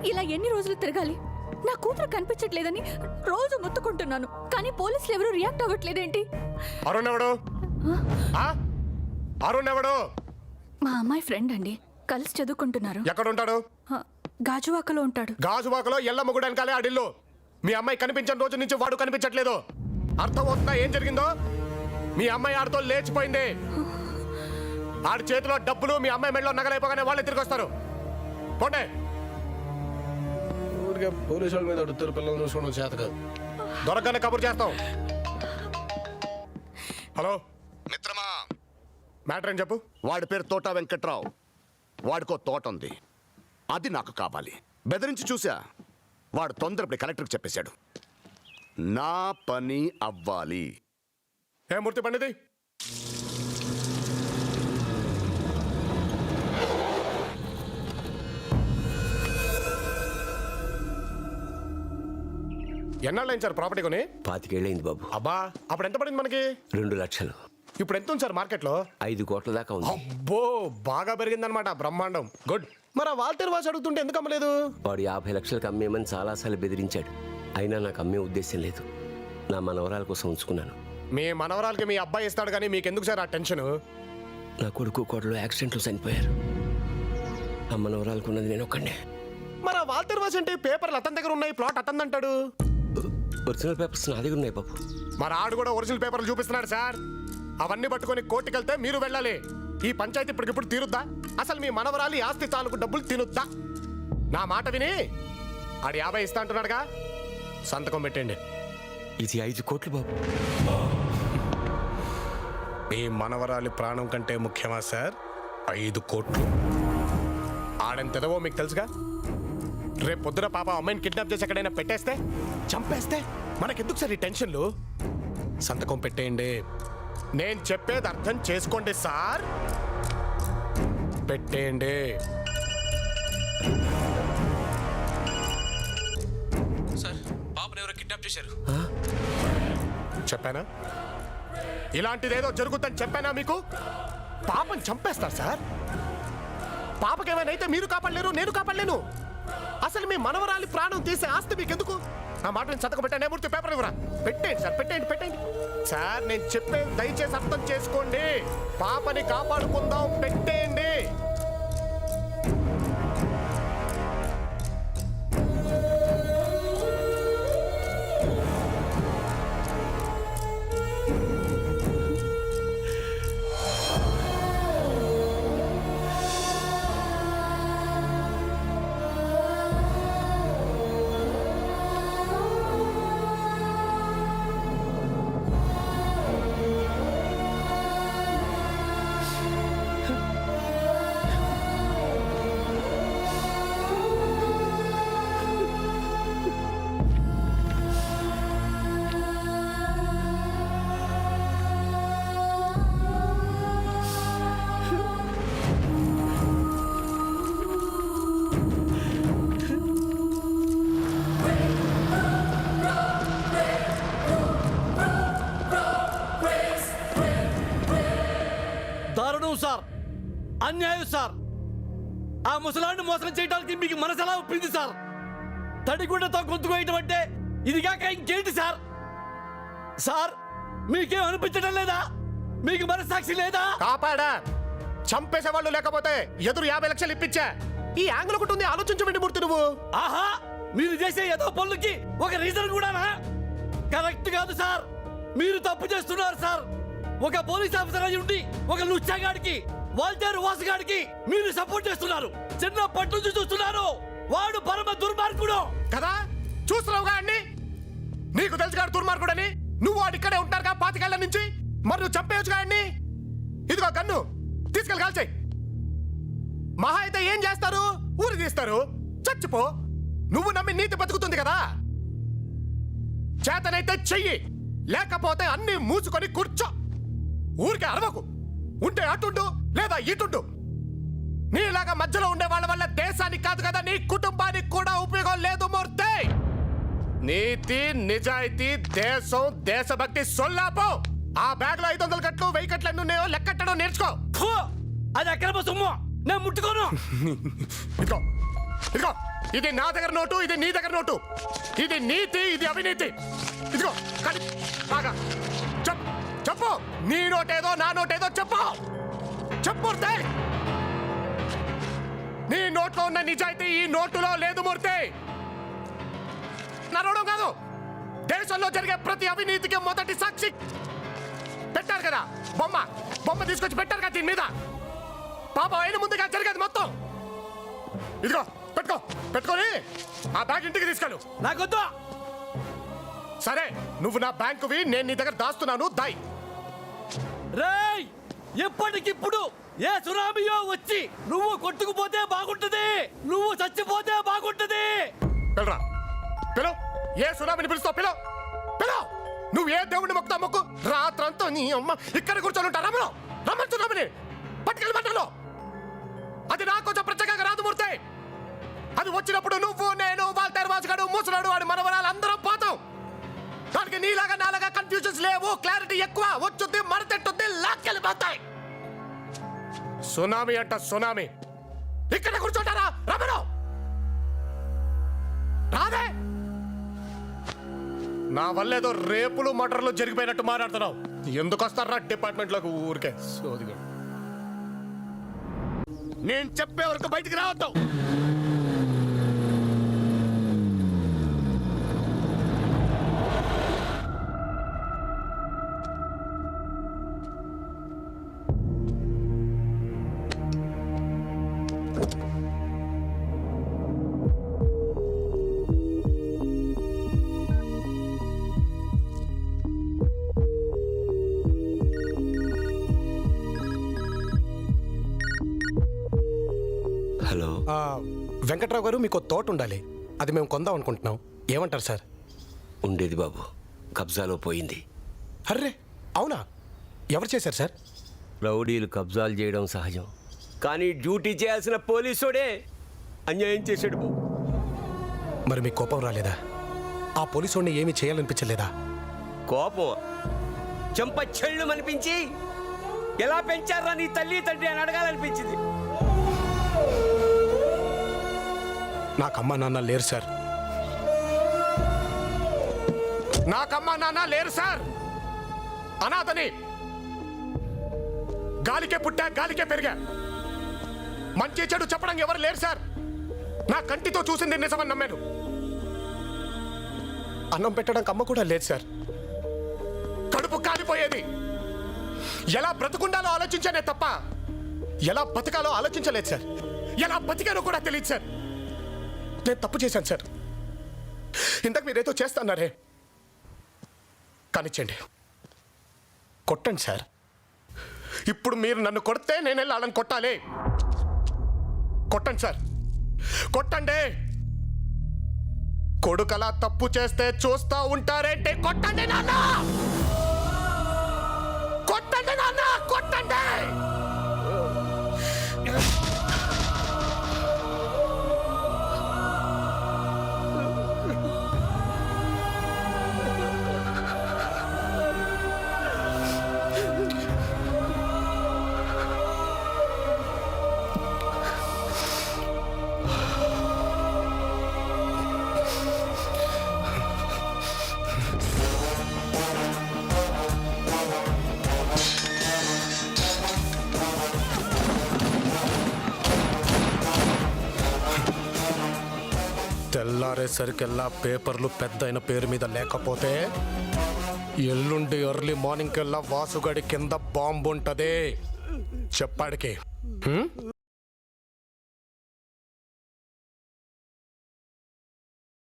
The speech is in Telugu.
ఇలా ఎన్ని రోజులు తిరగాలి? నా కూతురు కనిపించట్లేదని రోజు మొత్తుకుంటున్నాను, కానీ పోలీసులు ఎవరు రియాక్ట్ అవ్వట్లేదేంటి? అరుణ్ ఎవడు? అరుణ్ ఎవడు? మా అమ్మాయి ఫ్రెండ్ అండి, కలిసి చదువుకుంటున్నారు. ఎక్కడ ఉంటాడు? గాజువాకలో ఉంటాడు. గాజువాకలో ఎల్లమ్మ గుడి వెనకాలే ఆడిల్లు. మీ అమ్మాయి కనిపించిన రోజు నుంచి వాడు కనిపించట్లేదు. అర్థం అవుతుందా ఏం జరిగిందో? మీ అమ్మాయి ఆడితో లేచిపోయింది. ఆడి చేతిలో డబ్బులు, మీ అమ్మాయి మెడలో నగలైపోగానే వాళ్ళే తిరిగి వస్తారు. పోండే. ఊరికే పోలీసు వాళ్ళ మీద అడుగుతారు, పిల్లలు చూసుకోవడం చేత కాదు. దొరకగానే కబురు చేస్తాం. హలో మిత్రమా, మ్యాటర్ ఏం చెప్పు. వాడి పేరు తోట వెంకట్రావు. వాడికో తోట ఉంది, అది నాకు కావాలి. బెదిరించి చూసా. వాడు తొందరపడి కలెక్టర్కి చెప్పేశాడు. నా పని అవ్వాలి. ఏ మూర్తి పండిది? ఎన్నాళ్ళైంది సార్ ప్రాపర్టీ కొని? 25 ఏళ్ళైంది బాబు. అబ్బా, అప్పుడు ఎంత పడింది మనకి? 2 లక్షలు. ఇప్పుడు ఎంత ఉంది సార్ మార్కెట్లో? 5 కోట్ల దాకా ఉంది. అబ్బో, బాగా పెరిగిందనమాట. బ్రహ్మాండం. గుడ్. మరి ఆ వాల్టర్ వాచ్ అడుగుతుంటే ఎందుకు అమ్మలేదు? వాడు 50 లక్షలకు అమ్మేమని చాలాసార్లు బెదిరించాడు. అయినా నాకు అమ్మే ఉద్దేశం లేదు. నా మనవరాల కోసం ఉంచుకున్నాను. మీ మనవరాలకి మీ అబ్బాయి ఇస్తాడు, కానీ మీకెందుకు సార్ ఆ టెన్షన్? నా కొడుకు కోడలు యాక్సిడెంట్లో చనిపోయారు. ఆ మనవరాలకు ఉన్నది నేను ఒక్కడే. మరి ఆ వాల్టర్ వాచ్ అంటే పేపర్లు అతని దగ్గర ఉన్నాయి, ప్లాట్ అతని అంటాడు. ఒరిజినల్ పేపర్స్ నా దగ్గర ఉన్నాయి బాబు. మరి ఆడు కూడా ఒరిజినల్ పేపర్లు చూపిస్తున్నాడు సార్. అవన్నీ పట్టుకొని కోర్టుకి వెళ్తే మీరు వెళ్ళాలి. ఈ పంచాయతీ ఇప్పటికిప్పుడు తీరుద్దా? అసలు మీ మనవరాలి ఆస్తి తాలూకు డబ్బులు తినుద్దా? నా మాట విని ఆడు 50 ఇస్తా అంటున్నాడుగా, సంతకం పెట్టండి. ఇది 5 కోట్లు బాబు. మీ మనవరాలి ప్రాణం కంటే ముఖ్యమా సార్ 5 కోట్లు? ఆడెంతదవో మీకు తెలుసుగా. రేపు పొద్దున పాప అమ్మాయిని కిడ్నాప్ చేసి ఎక్కడైనా పెట్టేస్తే, చంపేస్తే మనకెందుకు సార్ ఈ టెన్షన్లు? సంతకం పెట్టేయండి. నేను చెప్పేది అర్థం చేసుకోండి సార్. పెట్టేయండి. సార్, పాపను ఎవరో కిడ్నాప్ చేశారు. చెప్పానా? ఇలాంటిదేదో జరుగుతుందని చెప్పానా మీకు? పాపని చంపేస్తారు సార్. పాపకేమైనా మీరు కాపాడలేరు, నేను కాపాడలేను. అసలు మీ మనవరాలి ప్రాణం తీసే ఆస్తి మీకెందుకు? నా మాట నేను సంతకం పెట్టాను. మూర్తి పేపర్ ఇవ్వరా? పెట్టేయండి సార్, పెట్టేయండి, పెట్టేయండి సార్. నేను చెప్పేది దయచేసి అర్థం చేసుకోండి. పాపని కాపాడుకుందాం, పెట్టేయండి. దారుణం సార్, అన్యాయం సార్. ఆ ముసలాన్ని మోసం చేయడానికి మీకు మనసు ఎలా ఒప్పింది సార్? తడిగుడ్డతో గొంతుకోయటం అంటే ఇది కాక ఇంకేంటి సార్? సార్, మీకేం అనిపించడం లేదా? మీకు మనసాక్షి లేదా? కాపాడా, చంపేసేవాళ్ళు లేకపోతే ఎదురు 50 లక్షలు ఇప్పించా. ఈ యాంగిల్ ఒకటి ఉంది, ఆలోచించమండి మూర్తి నువ్వు. ఆహా, మీరు చేసే ఏదో పనులకి ఒక రీజన్ కూడానా? కరెక్ట్ కాదు సార్, మీరు తప్పు చేస్తున్నారు సార్. ఒక పోలీస్ ఆఫీసర్ అయి ఉండి ఒక లుచ్చాగాడికి, వాల్టర్ వాసుగాడికి మీరు సపోర్ట్ చేస్తున్నారు. చిన్నప్పటి నుంచి చూస్తున్నారు. వాడు పరమ దుర్మార్గుడు కదా. చూస్తున్నావుగా అన్ని. నీకు తెలుసుగా దుర్మార్గుడని. నువ్వు వాడు ఇక్కడే ఉంటారుగా 25 ఏళ్ల నుంచి. మరి నువ్వు చంపేయచ్చుగా అన్ని. ఇదిగో గన్ను తీసుకెళ్ళి కాల్చేయి. మహా అయితే ఏం చేస్తారు? ఊరి తీస్తారు. చచ్చిపో. నువ్వు నమ్మి నీతి బతుకుతుంది కదా. చేతనైతే చెయ్యి, లేకపోతే అన్ని మూసుకొని కూర్చో. ఊరికే అరవకు. ఉంటే అటుండు, లేదా ఇటుండు. నీలాగా మధ్యలో ఉండే వాళ్ళ వల్ల దేశానికి కాదు కదా, నీ కుటుంబానికి కూడా ఉపయోగం లేదు మూర్తి. నీతి, నిజాయితీ, దేశం, దేశభక్తి సొల్లాపో. ఆ బ్యాగ్ లో 500 కట్లు 1000 కట్లు ఎన్ని ఉన్నాయో లెక్కట్టడం నేర్చుకో. అది అక్రమ సొమ్ము, నేను ముట్టుకోను. ఇదిగో ఇదిగో, ఇది నా దగ్గర నోటు, ఇది నీ దగ్గర నోటు. ఇది నీతి, ఇది అవినీతి. ఇదిగో కానీ బాగా చెప్పు. నీ నోటేదో నా నోటేదో చెప్పు. చెప్పు మూర్తి. నీ నోట్లో ఉన్న నిజాయితీ ఈ నోటులో లేదు మూర్తి. నడవడం కాదు, దేశంలో జరిగే ప్రతి అవినీతికి మొదటి సాక్షి పెట్టారు కదా బొమ్మ తీసుకొచ్చి పెట్టారు కదా దీని మీద. పాపం అయిన ముందుగా జరిగేది మొత్తం. ఇదిగో పెట్టుకొని ఆ బ్యాగ్ ఇంటికి తీసుకెళ్ళు. నాకొద్దు. సరే, నువ్వు నా బ్యాంకువి, నేను నీ దగ్గర దాస్తున్నాను. దాయ్. రేయ్, ఎప్పటికిప్పుడు ఏ సునామీయో వచ్చి నువ్వు కొట్టుకుపోతే బాగుంటది, నువ్వు చచ్చిపోతే బాగుంటది. పిలరా, పిలవ్. ఏ సునామీని పిలుస్తావు? పిలవ్. నువ్వు ఏ దేవుడిని మొక్కుతావు మొక్కు. రాత్రంతా నీ అమ్మ ఇక్కడ కూర్చొని ఉంటా. రమ్మని సునామీని పట్టుకెళ్ళి పట్టలో. అది నాకు కొంచెం ప్రత్యేకంగా రాదు మూర్తి. అది వచ్చినప్పుడు నువ్వు, నేను, వాల్టర్ వాసుగాడు, ముసలాడు, వాడి మనవరాలు అందరం పోతాం. దానికి నీలాగా నాలాగా కన్ఫ్యూజన్స్ లేవు, క్లారిటీ ఎక్కువ. వచ్చుద్ది, మరతెట్టుద్ది, లాక్కెళ్ళిపోతాయి. సునామీ అంట సునామీ. ఇక్కడ కూర్చోటారా? రమణో రాదే. నా వల్లేదో రేపులు మటర్లు జరిగిపోయినట్టు మాట్లాడుతున్నావు. ఎందుకు వస్తారా డిపార్ట్మెంట్లోకి ఊరికే సోదిగా? నేను చెప్పే వరకు బయటికి రావద్దు. హలో. వెంకట్రావు గారు, మీకు తోట ఉండాలి, అది మేము కొందాం అనుకుంటున్నాం. ఏమంటారు సార్? ఉండేది బాబు, కబ్జాలో పోయింది. అర్రే, అవునా? ఎవరు చేశారు సార్? రౌడీలు కబ్జాలు చేయడం సహజం, కానీ డ్యూటీ చేయాల్సిన పోలీసుడే అన్యాయం చేశాడు బాబు. మరి మీకు కోపం రాలేదా? ఆ పోలీసు వాడిని ఏమీ చేయాలనిపించలేదా? కోపం చెంప చెళ్ళు అనిపించి, ఎలా పెంచారా నీ తల్లి తండ్రి అని అడగాలనిపించింది. నాకమ్మ నాన్న లేరు సార్. నాకమ్మా నాన్న లేరు సార్. అనాథని. గాలికే పుట్టా, గాలికే పెరిగా. మంచి చెడు చెప్పడం ఎవరు లేరు సార్. నా కంటితో చూసింది నిజమని నమ్మాను. అన్నం పెట్టడానికి అమ్మ కూడా లేదు సార్. కడుపు కాలిపోయేది. ఎలా బ్రతుకుండాలో ఆలోచించానే తప్ప ఎలా బతకాలో ఆలోచించలేదు సార్. ఎలా బతికానో కూడా తెలియదు సార్. నేను తప్పు చేశాను సార్. ఇంతకు మీరేదో చేస్తున్నారే, కానిచ్చండి, కొట్టండి సార్. ఇప్పుడు మీరు నన్ను కొడితే నేను వెళ్ళి వాళ్ళని కొట్టాలి. కొట్టండి సార్, కొట్టండి. కొడుకలా తప్పు చేస్తే చూస్తా ఉంటారేంటి? కొట్టండి నాన్న, కొట్టండి నాన్న, కొట్టండి. తెల్లారేసరికెల్లా పేపర్లు పెద్ద అయిన పేరు మీద లేకపోతే ఎల్లుండి ఎర్లీ మార్నింగ్ కెల్లా వాసుగడి కింద బాంబు ఉంటది చెప్పాడికి.